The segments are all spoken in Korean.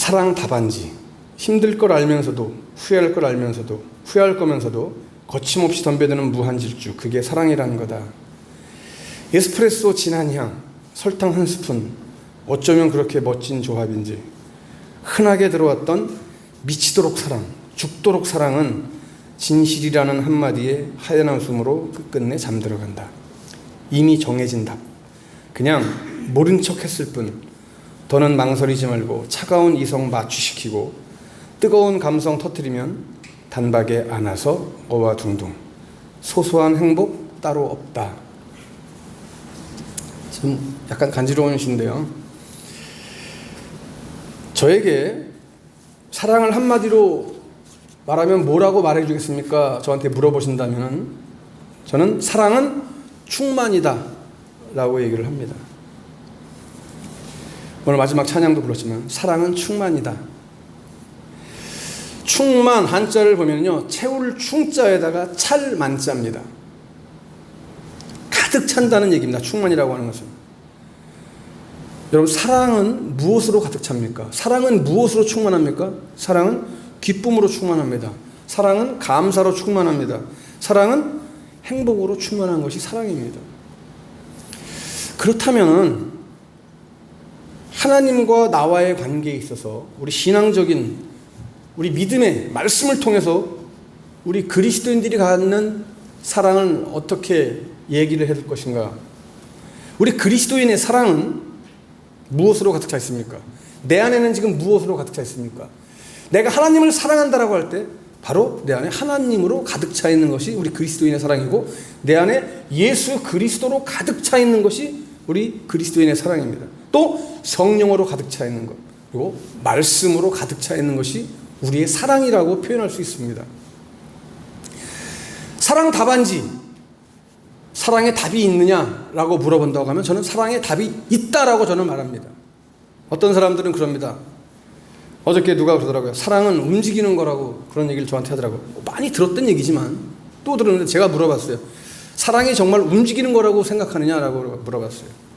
사랑 답안지. 힘들 걸 알면서도, 후회할 걸 알면서도, 후회할 거면서도 거침없이 덤벼드는 무한질주. 그게 사랑이라는 거다. 에스프레소 진한 향, 설탕 한 스푼. 어쩌면 그렇게 멋진 조합인지. 흔하게 들어왔던 미치도록 사랑, 죽도록 사랑은 진실이라는 한마디에 하얀 웃음으로 끝끝내 잠들어간다. 이미 정해진 답. 그냥 모른 척 했을 뿐. 더는 망설이지 말고 차가운 이성 마취시키고 뜨거운 감성 터뜨리면 단박에 안아서 어와둥둥. 소소한 행복 따로 없다. 좀 약간 간지러운 시인데요. 저에게 사랑을 한마디로 말하면 뭐라고 말해주겠습니까? 저한테 물어보신다면 저는 사랑은 충만이다 라고 얘기를 합니다. 오늘 마지막 찬양도 불렀지만 사랑은 충만이다. 충만 한자를 보면요, 채울 충자에다가 찰 만자입니다. 가득 찬다는 얘기입니다. 충만이라고 하는 것은. 여러분, 사랑은 무엇으로 가득 찹니까? 사랑은 무엇으로 충만합니까? 사랑은 기쁨으로 충만합니다. 사랑은 감사로 충만합니다. 사랑은 행복으로 충만한 것이 사랑입니다. 그렇다면 하나님과 나와의 관계에 있어서 우리 신앙적인, 우리 믿음의 말씀을 통해서 우리 그리스도인들이 갖는 사랑을 어떻게 얘기를 해줄 것인가? 우리 그리스도인의 사랑은 무엇으로 가득 차 있습니까? 내 안에는 지금 무엇으로 가득 차 있습니까? 내가 하나님을 사랑한다라고 할 때 바로 내 안에 하나님으로 가득 차 있는 것이 우리 그리스도인의 사랑이고, 내 안에 예수 그리스도로 가득 차 있는 것이 우리 그리스도인의 사랑입니다. 또 성령으로 가득 차 있는 것, 그리고 말씀으로 가득 차 있는 것이 우리의 사랑이라고 표현할 수 있습니다. 사랑 답안지, 사랑의 답이 있느냐라고 물어본다고 하면 저는 사랑의 답이 있다라고 저는 말합니다. 어떤 사람들은 그럽니다. 어저께 누가 그러더라고요. 사랑은 움직이는 거라고 그런 얘기를 저한테 하더라고요. 많이 들었던 얘기지만 또 들었는데 제가 물어봤어요. 사랑이 정말 움직이는 거라고 생각하느냐라고 물어봤어요.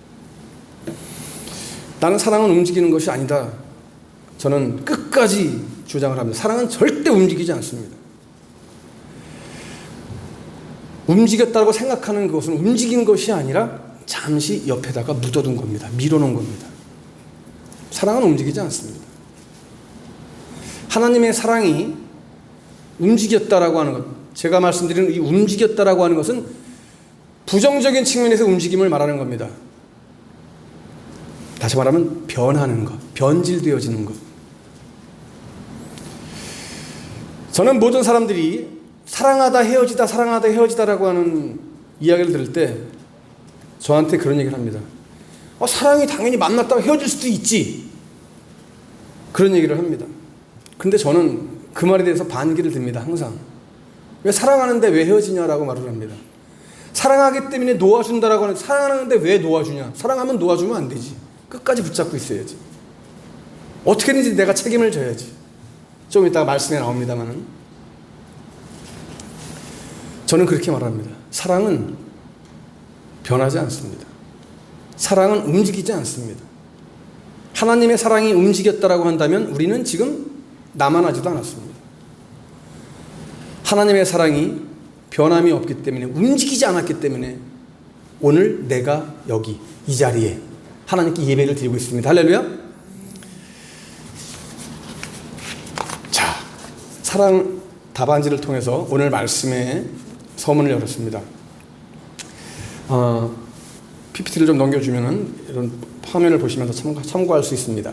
나는 사랑은 움직이는 것이 아니다. 저는 끝까지 주장을 합니다. 사랑은 절대 움직이지 않습니다. 움직였다고 생각하는 것은 움직인 것이 아니라 잠시 옆에다가 묻어둔 겁니다. 밀어놓은 겁니다. 사랑은 움직이지 않습니다. 하나님의 사랑이 움직였다라고 하는 것, 제가 말씀드리는 이 움직였다라고 하는 것은 부정적인 측면에서 움직임을 말하는 겁니다. 다시 말하면 변하는 것, 변질되어지는 것. 저는 모든 사람들이 사랑하다 헤어지다 사랑하다 헤어지다라고 하는 이야기를 들을 때 저한테 그런 얘기를 합니다. 사랑이 당연히 만났다가 헤어질 수도 있지, 그런 얘기를 합니다. 근데 저는 그 말에 대해서 반기를 듭니다. 항상. 왜 사랑하는데 왜 헤어지냐라고 말을 합니다. 사랑하기 때문에 놓아준다라고 하는, 사랑하는데 왜 놓아주냐? 사랑하면 놓아주면 안 되지. 끝까지 붙잡고 있어야지. 어떻게든지 내가 책임을 져야지. 좀 이따가 말씀에 나옵니다만은 저는 그렇게 말합니다. 사랑은 변하지 않습니다. 사랑은 움직이지 않습니다. 하나님의 사랑이 움직였다라고 한다면 우리는 지금 나만하지도 않았습니다. 하나님의 사랑이 변함이 없기 때문에, 움직이지 않았기 때문에 오늘 내가 여기 이 자리에 하나님께 예배를 드리고 있습니다. 할렐루야. 자, 사랑 답안지를 통해서 오늘 말씀의 서문을 열었습니다. PPT를 좀 넘겨주면은 이런 화면을 보시면서 참고할 수 있습니다.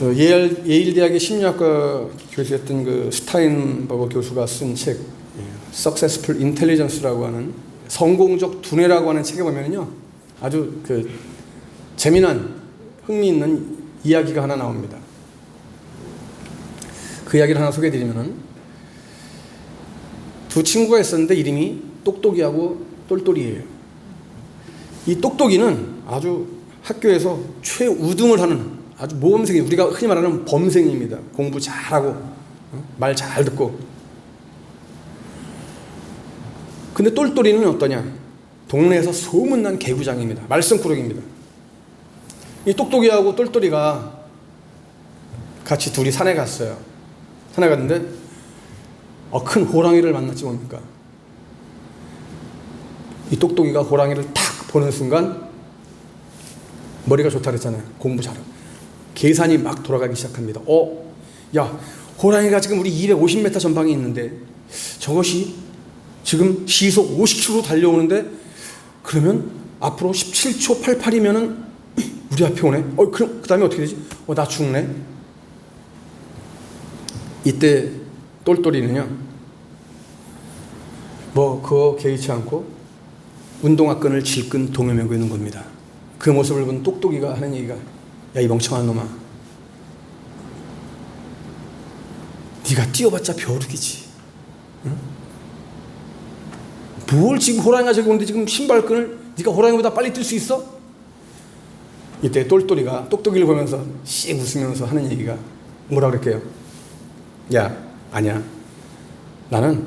예일대학의 심리학과 교수였던 그 스타인버거 교수가 쓴 책, Successful Intelligence라고 하는 성공적 두뇌라고 하는 책에 보면요, 아주 그 재미난, 흥미있는 이야기가 하나 나옵니다. 그 이야기를 하나 소개해드리면은, 두 친구가 있었는데 이름이 똑똑이하고 똘똘이에요. 이 똑똑이는 아주 학교에서 최우등을 하는 아주 모범생이, 우리가 흔히 말하는 범생입니다. 공부 잘하고 말 잘 듣고. 근데 똘똘이는 어떠냐? 동네에서 소문난 개구장입니다. 말썽꾸러기입니다. 이 똑똑이하고 똘똘이가 같이 둘이 산에 갔어요. 산에 갔는데 큰 호랑이를 만났지 뭡니까? 이 똑똑이가 호랑이를 탁 보는 순간 머리가 좋다 그랬잖아요. 공부 잘하고. 계산이 막 돌아가기 시작합니다. 야, 호랑이가 지금 우리 250m 전방에 있는데 저것이 지금 시속 50km 달려오는데 그러면 앞으로 17초 88이면은 우리 앞에 오네. 그럼 그 다음에 어떻게 되지? 나 죽네. 이때 똘똘이는요, 그거 개의치 않고 운동화 끈을 질끈 동여매고 있는 겁니다. 그 모습을 본 똑똑이가 하는 얘기가, 야, 이 멍청한 놈아, 네가 뛰어봤자 벼룩이지. 응? 뭘 지금 호랑이가 저기 오는데 지금 신발끈을 네가 호랑이보다 빨리 뛸 수 있어? 이때 똘똘이가 똑똑이를 보면서 씩 웃으면서 하는 얘기가 뭐라 그럴게요? 야, 아니야. 나는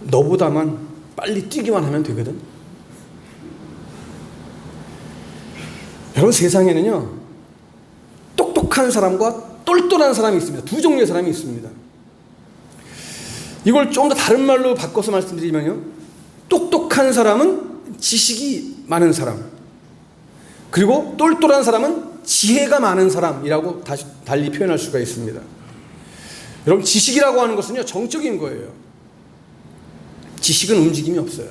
너보다만 빨리 뛰기만 하면 되거든. 여러분, 세상에는요, 똑똑한 사람과 똘똘한 사람이 있습니다. 두 종류의 사람이 있습니다. 이걸 좀 더 다른 말로 바꿔서 말씀드리면요, 똑똑한 사람은 지식이 많은 사람, 그리고 똘똘한 사람은 지혜가 많은 사람이라고 달리 표현할 수가 있습니다. 여러분, 지식이라고 하는 것은요, 정적인 거예요. 지식은 움직임이 없어요.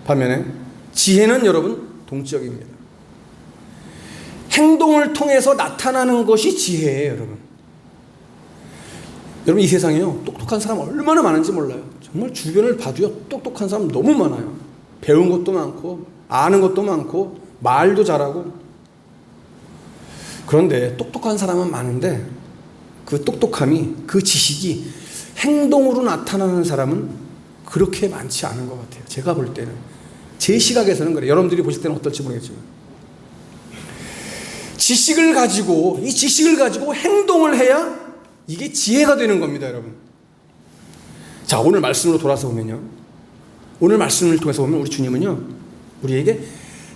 반면에 지혜는 여러분 동적입니다. 행동을 통해서 나타나는 것이 지혜예요, 여러분. 여러분, 이 세상에요, 똑똑한 사람 얼마나 많은지 몰라요. 정말 주변을 봐도요, 똑똑한 사람 너무 많아요. 배운 것도 많고 아는 것도 많고 말도 잘하고. 그런데 똑똑한 사람은 많은데 그 똑똑함이, 그 지식이 행동으로 나타나는 사람은 그렇게 많지 않은 것 같아요. 제가 볼 때는, 제 시각에서는 그래요. 여러분들이 보실 때는 어떨지 모르겠지만, 지식을 가지고, 이 지식을 가지고 행동을 해야 이게 지혜가 되는 겁니다, 여러분. 자, 오늘 말씀으로 돌아서 보면요, 오늘 말씀을 통해서 보면 우리 주님은요, 우리에게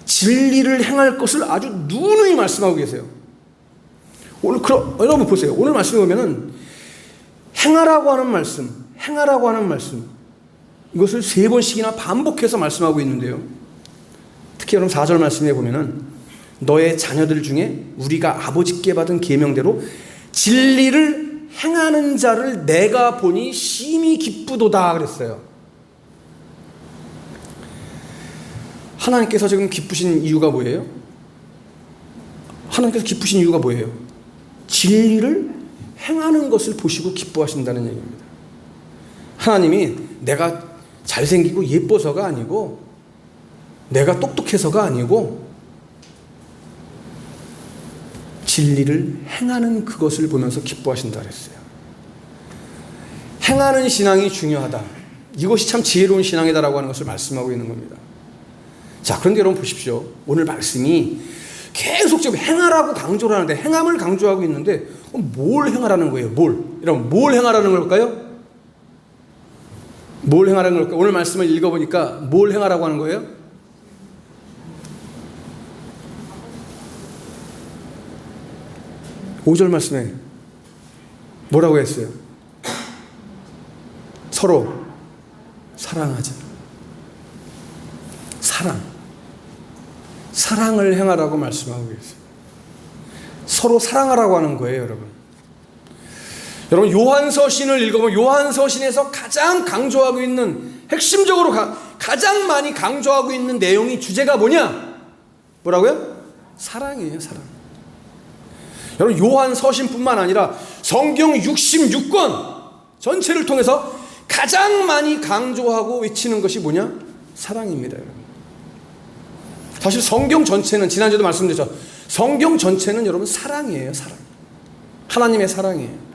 진리를 행할 것을 아주 누누이 말씀하고 계세요. 오늘 여러분 보세요. 오늘 말씀에 보면은 행하라고 하는 말씀, 행하라고 하는 말씀, 이것을 3번씩이나 반복해서 말씀하고 있는데요, 특히 여러분 4절 말씀에 보면은 너의 자녀들 중에 우리가 아버지께 받은 계명대로 진리를 행하는 자를 내가 보니 심히 기쁘도다 그랬어요. 하나님께서 지금 기쁘신 이유가 뭐예요? 하나님께서 기쁘신 이유가 뭐예요? 진리를 행하는 것을 보시고 기뻐하신다는 얘기입니다. 하나님이 내가 잘생기고 예뻐서가 아니고, 내가 똑똑해서가 아니고, 진리를 행하는 그것을 보면서 기뻐하신다 그랬어요. 행하는 신앙이 중요하다. 이것이 참 지혜로운 신앙이다라고 하는 것을 말씀하고 있는 겁니다. 자, 그런데 여러분 보십시오. 오늘 말씀이 계속 지금 행하라고 강조를 하는데, 행함을 강조하고 있는데, 뭘 행하라는 거예요? 여러분, 뭘 행하라는 걸까요? 뭘 행하라는 걸까요? 오늘 말씀을 읽어보니까 뭘 행하라고 하는 거예요? 오 절 말씀에 뭐라고 했어요? 서로 사랑하자. 사랑을 행하라고 말씀하고 계세요. 서로 사랑하라고 하는 거예요, 여러분. 여러분, 요한서신을 읽어보면 요한서신에서 가장 강조하고 있는, 핵심적으로 가장 많이 강조하고 있는 내용이, 주제가 뭐냐? 뭐라고요? 사랑이에요, 사랑. 여러분, 요한서신뿐만 아니라 성경 66권 전체를 통해서 가장 많이 강조하고 외치는 것이 뭐냐? 사랑입니다, 여러분. 사실 성경 전체는, 지난주에도 말씀드렸죠, 성경 전체는 여러분 사랑이에요, 사랑. 하나님의 사랑이에요.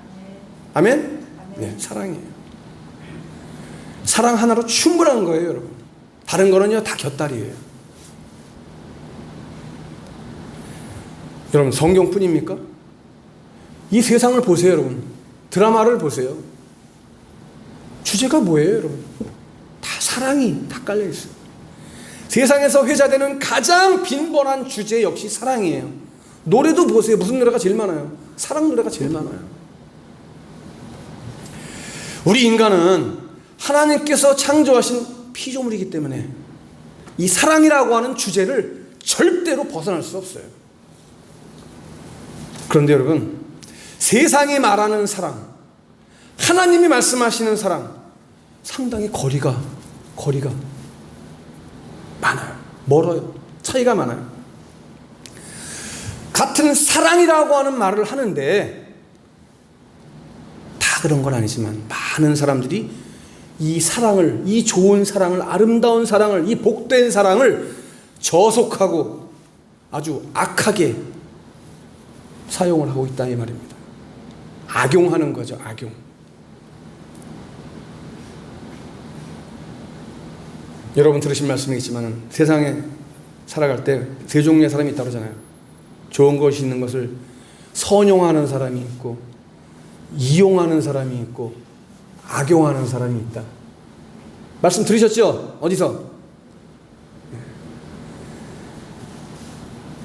아멘? 네, 사랑이에요. 사랑 하나로 충분한 거예요, 여러분. 다른 거는요, 다 곁다리예요. 여러분, 성경뿐입니까? 이 세상을 보세요, 여러분. 드라마를 보세요. 주제가 뭐예요, 여러분? 다 사랑이 다 깔려있어요. 세상에서 회자되는 가장 빈번한 주제 역시 사랑이에요. 노래도 보세요. 무슨 노래가 제일 많아요? 사랑 노래가 제일 많아요. 우리 인간은 하나님께서 창조하신 피조물이기 때문에 이 사랑이라고 하는 주제를 절대로 벗어날 수 없어요. 그런데 여러분, 세상이 말하는 사랑, 하나님이 말씀하시는 사랑, 상당히 거리가 많아요. 멀어요. 차이가 많아요. 같은 사랑이라고 하는 말을 하는데 다 그런 건 아니지만 많은 사람들이 이 사랑을, 이 좋은 사랑을, 아름다운 사랑을, 이 복된 사랑을 저속하고 아주 악하게 사용을 하고 있다 이 말입니다. 악용하는 거죠. 악용. 여러분 들으신 말씀이겠지만 세상에 살아갈 때 세 종류의 사람이 있다고 하잖아요. 좋은 것이 있는 것을 선용하는 사람이 있고, 이용하는 사람이 있고, 악용하는 사람이 있다. 말씀 들으셨죠? 어디서?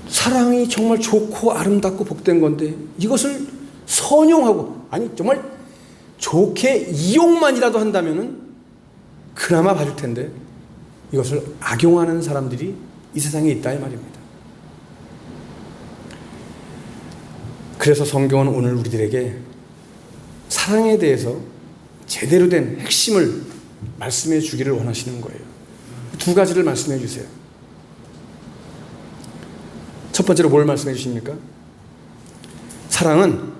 사랑이 정말 좋고 아름답고 복된 건데 이것을 선용하고, 아니 정말 좋게 이용만이라도 한다면은 그나마 봐줄 텐데 이것을 악용하는 사람들이 이 세상에 있다 이 말입니다. 그래서 성경은 오늘 우리들에게 사랑에 대해서 제대로 된 핵심을 말씀해 주기를 원하시는 거예요. 두 가지를 말씀해 주세요. 첫 번째로 뭘 말씀해 주십니까? 사랑은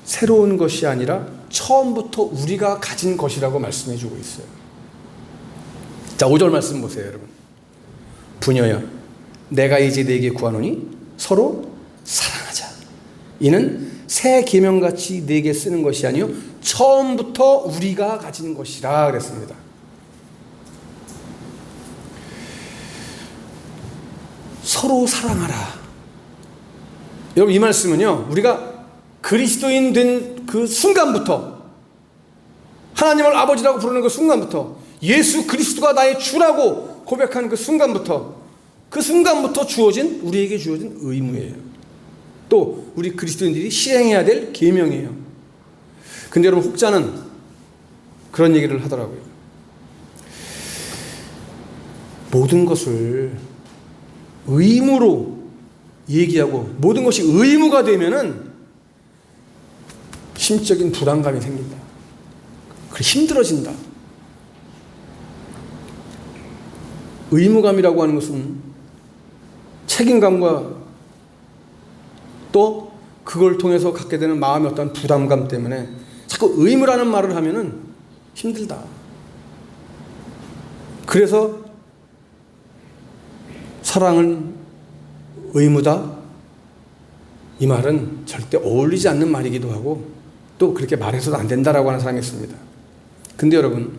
새로운 것이 아니라 처음부터 우리가 가진 것이라고 말씀해 주고 있어요. 자, 5절 말씀 보세요, 여러분. 부녀여, 내가 이제 네게 구하노니 서로 사랑하자. 이는 새 계명같이 네게 쓰는 것이 아니요 처음부터 우리가 가진 것이라 그랬습니다. 서로 사랑하라. 여러분, 이 말씀은요, 우리가 그리스도인 된 그 순간부터, 하나님을 아버지라고 부르는 그 순간부터, 예수 그리스도가 나의 주라고 고백한 그 순간부터 주어진, 우리에게 주어진 의무예요. 또 우리 그리스도인들이 실행해야 될 계명이에요. 근데 여러분, 혹자는 그런 얘기를 하더라고요. 모든 것을 의무로 얘기하고 모든 것이 의무가 되면은 심적인 부담감이 생긴다. 그래, 힘들어진다. 의무감이라고 하는 것은 책임감과 또 그걸 통해서 갖게 되는 마음의 어떤 부담감 때문에 자꾸 의무라는 말을 하면은 힘들다. 그래서 사랑은 의무다, 이 말은 절대 어울리지 않는 말이기도 하고 또 그렇게 말해서도 안 된다라고 하는 사람이 있습니다. 근데 여러분,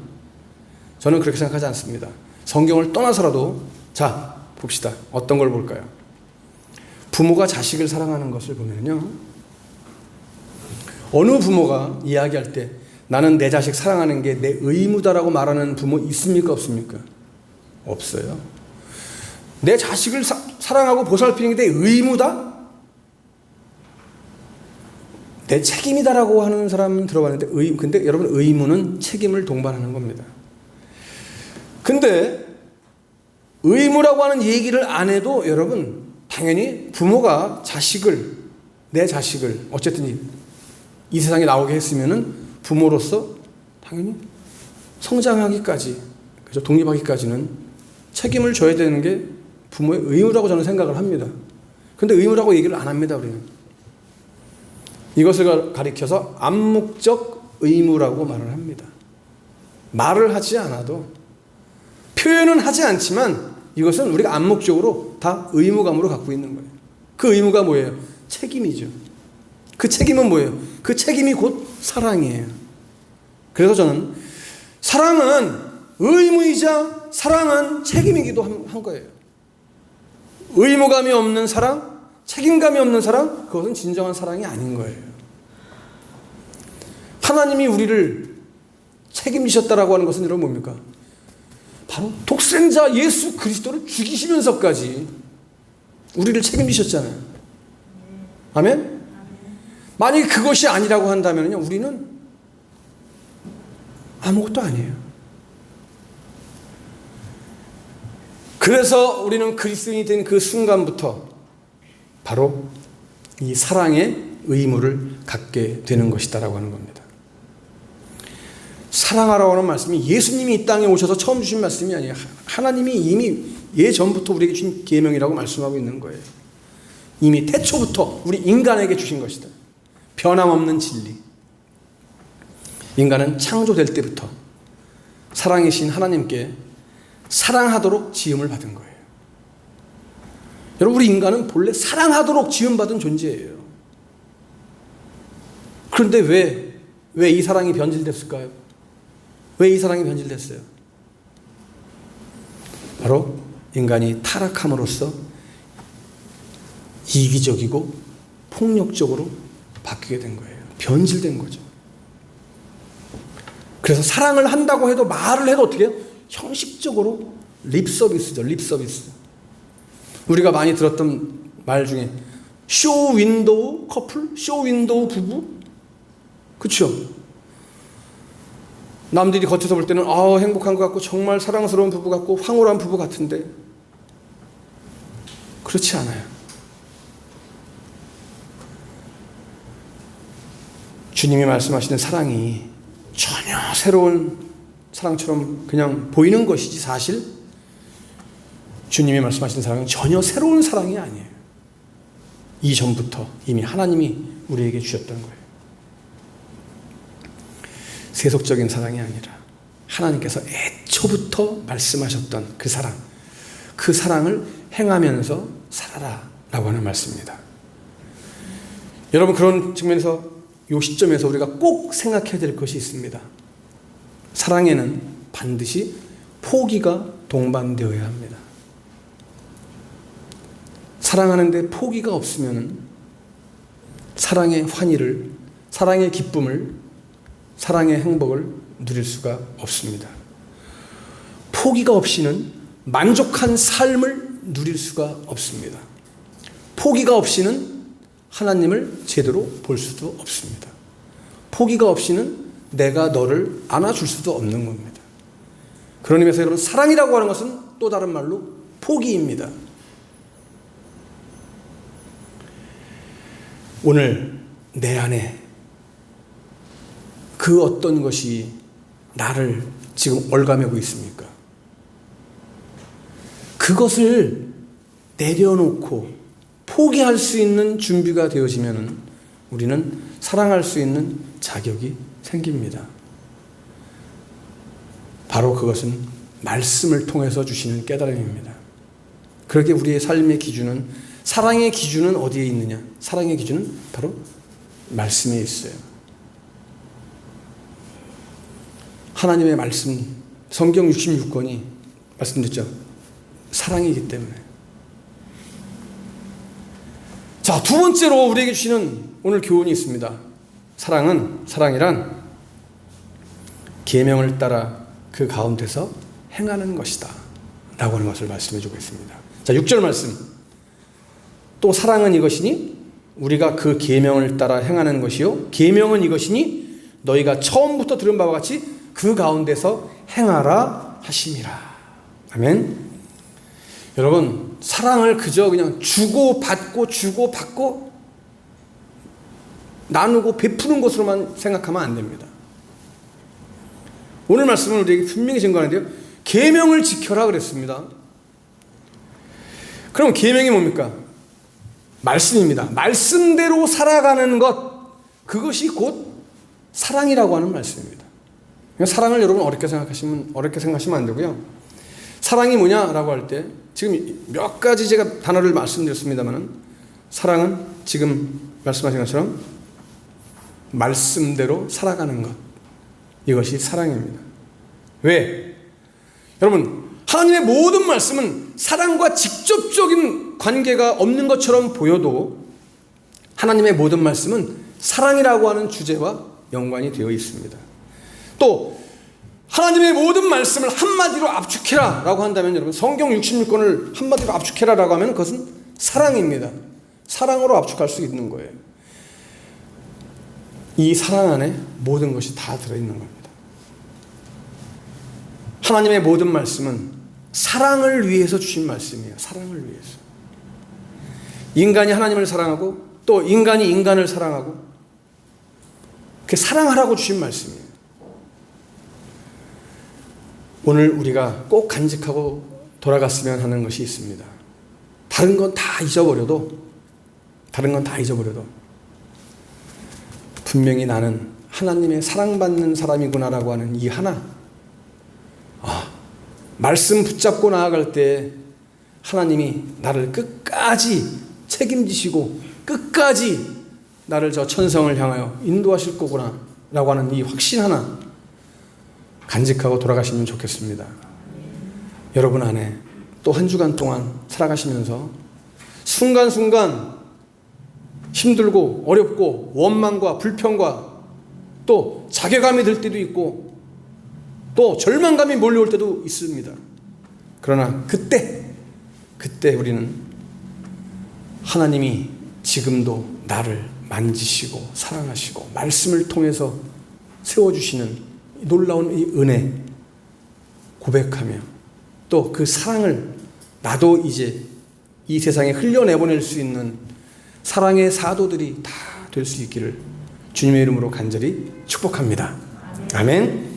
저는 그렇게 생각하지 않습니다. 성경을 떠나서라도 자 봅시다. 어떤 걸 볼까요? 부모가 자식을 사랑하는 것을 보면요, 어느 부모가 이야기할 때 나는 내 자식 사랑하는 게 내 의무다라고 말하는 부모 있습니까? 없습니까? 없어요. 내 자식을 사랑하고 보살피는 게 내 의무다? 내 책임이다라고 하는 사람은 들어봤는데, 근데 여러분, 의무는 책임을 동반하는 겁니다. 근데 의무라고 하는 얘기를 안 해도 여러분, 당연히 부모가 내 자식을 어쨌든 이 세상에 나오게 했으면은 부모로서 당연히 성장하기까지, 그죠? 독립하기까지는 책임을 져야 되는 게 부모의 의무라고 저는 생각을 합니다. 근데 의무라고 얘기를 안 합니다, 우리는. 이것을 가리켜서 암묵적 의무라고 말을 합니다. 말을 하지 않아도, 표현은 하지 않지만 이것은 우리가 암묵적으로 다 의무감으로 갖고 있는 거예요. 그 의무가 뭐예요? 책임이죠. 그 책임은 뭐예요? 그 책임이 곧 사랑이에요. 그래서 저는 사랑은 의무이자 사랑은 책임이기도 한 거예요. 의무감이 없는 사랑, 책임감이 없는 사랑, 그것은 진정한 사랑이 아닌 거예요. 하나님이 우리를 책임지셨다라고 하는 것은 여러분 뭡니까? 바로 독생자 예수 그리스도를 죽이시면서까지 우리를 책임지셨잖아요. 아멘? 만약에 그것이 아니라고 한다면요, 우리는 아무것도 아니에요. 그래서 우리는 그리스도인이 된 그 순간부터 바로 이 사랑의 의무를 갖게 되는 것이다라고 하는 겁니다. 사랑하라고 하는 말씀이 예수님이 이 땅에 오셔서 처음 주신 말씀이 아니에요. 하나님이 이미 예전부터 우리에게 주신 계명이라고 말씀하고 있는 거예요. 이미 태초부터 우리 인간에게 주신 것이다. 변함없는 진리. 인간은 창조될 때부터 사랑이신 하나님께 사랑하도록 지음을 받은 거예요. 여러분, 우리 인간은 본래 사랑하도록 지음받은 존재예요. 그런데 왜 이 사랑이 변질됐을까요? 왜 이 사랑이 변질됐어요? 바로 인간이 타락함으로써 이기적이고 폭력적으로 바뀌게 된 거예요. 변질된 거죠. 그래서 사랑을 한다고 해도, 말을 해도 어떻게 해요? 형식적으로 립서비스죠. 립서비스. 우리가 많이 들었던 말 중에 쇼윈도우 커플? 쇼윈도우 부부? 그렇죠? 남들이 겉에서 볼 때는 행복한 것 같고 정말 사랑스러운 부부 같고 황홀한 부부 같은데 그렇지 않아요. 주님이 말씀하시는 사랑이 전혀 새로운 사랑처럼 그냥 보이는 것이지, 사실 주님이 말씀하시는 사랑은 전혀 새로운 사랑이 아니에요. 이전부터 이미 하나님이 우리에게 주셨던 거예요. 세속적인 사랑이 아니라 하나님께서 애초부터 말씀하셨던 그 사랑, 그 사랑을 행하면서 살아라 라고 하는 말씀입니다. 여러분, 그런 측면에서 이 시점에서 우리가 꼭 생각해야 될 것이 있습니다. 사랑에는 반드시 포기가 동반되어야 합니다. 사랑하는데 포기가 없으면 사랑의 환희를, 사랑의 기쁨을, 사랑의 행복을 누릴 수가 없습니다. 포기가 없이는 만족한 삶을 누릴 수가 없습니다. 포기가 없이는 하나님을 제대로 볼 수도 없습니다. 포기가 없이는 내가 너를 안아줄 수도 없는 겁니다. 그런 의미에서 여러분, 사랑이라고 하는 것은 또 다른 말로 포기입니다. 오늘 내 안에 그 어떤 것이 나를 지금 얽아매고 있습니까? 그것을 내려놓고 포기할 수 있는 준비가 되어지면 우리는 사랑할 수 있는 자격이 생깁니다. 바로 그것은 말씀을 통해서 주시는 깨달음입니다. 그렇게 우리의 삶의 기준은, 사랑의 기준은 어디에 있느냐? 사랑의 기준은 바로 말씀에 있어요. 하나님의 말씀, 성경 66권이 말씀드렸죠. 사랑이기 때문에. 자, 두 번째로 우리에게 주시는 오늘 교훈이 있습니다. 사랑이란 계명을 따라 그 가운데서 행하는 것이다 라고 하는 것을 말씀해 주고 있습니다. 자, 6절 말씀. 또 사랑은 이것이니 우리가 그 계명을 따라 행하는 것이요, 계명은 이것이니 너희가 처음부터 들은 바와 같이 그 가운데서 행하라 하심이라. 아멘. 여러분, 사랑을 그저 그냥 주고받고 나누고 베푸는 것으로만 생각하면 안 됩니다. 오늘 말씀은 우리에게 분명히 증거하는데요, 계명을 지켜라 그랬습니다. 그럼 계명이 뭡니까? 말씀입니다. 말씀대로 살아가는 것, 그것이 곧 사랑이라고 하는 말씀입니다. 사랑을 여러분 어렵게 생각하시면 안 되고요. 사랑이 뭐냐라고 할 때 지금 몇 가지 제가 단어를 말씀드렸습니다만은, 사랑은 지금 말씀하신 것처럼 말씀대로 살아가는 것, 이것이 사랑입니다. 왜? 여러분, 하나님의 모든 말씀은 사랑과 직접적인 관계가 없는 것처럼 보여도 하나님의 모든 말씀은 사랑이라고 하는 주제와 연관이 되어 있습니다. 또 하나님의 모든 말씀을 한마디로 압축해라 라고 한다면, 여러분, 성경 66권을 한마디로 압축해라 라고 하면 그것은 사랑입니다. 사랑으로 압축할 수 있는 거예요. 이 사랑 안에 모든 것이 다 들어있는 겁니다. 하나님의 모든 말씀은 사랑을 위해서 주신 말씀이에요. 사랑을 위해서. 인간이 하나님을 사랑하고 또 인간이 인간을 사랑하고 그 사랑하라고 주신 말씀이에요. 오늘 우리가 꼭 간직하고 돌아갔으면 하는 것이 있습니다. 다른 건 다 잊어버려도 분명히 나는 하나님의 사랑받는 사람이구나라고 하는 이 하나, 말씀 붙잡고 나아갈 때 하나님이 나를 끝까지 책임지시고 끝까지 나를 저 천성을 향하여 인도하실 거구나 라고 하는 이 확신 하나 간직하고 돌아가시면 좋겠습니다. 여러분 안에 또 한 주간 동안 살아가시면서 순간순간 힘들고 어렵고 원망과 불평과 또 자괴감이 들 때도 있고 또 절망감이 몰려올 때도 있습니다. 그러나 그때 우리는 하나님이 지금도 나를 만지시고 사랑하시고 말씀을 통해서 세워주시는 놀라운 이 은혜 고백하며 또 그 사랑을 나도 이제 이 세상에 흘려내보낼 수 있는 사랑의 사도들이 다 될 수 있기를 주님의 이름으로 간절히 축복합니다. 아멘.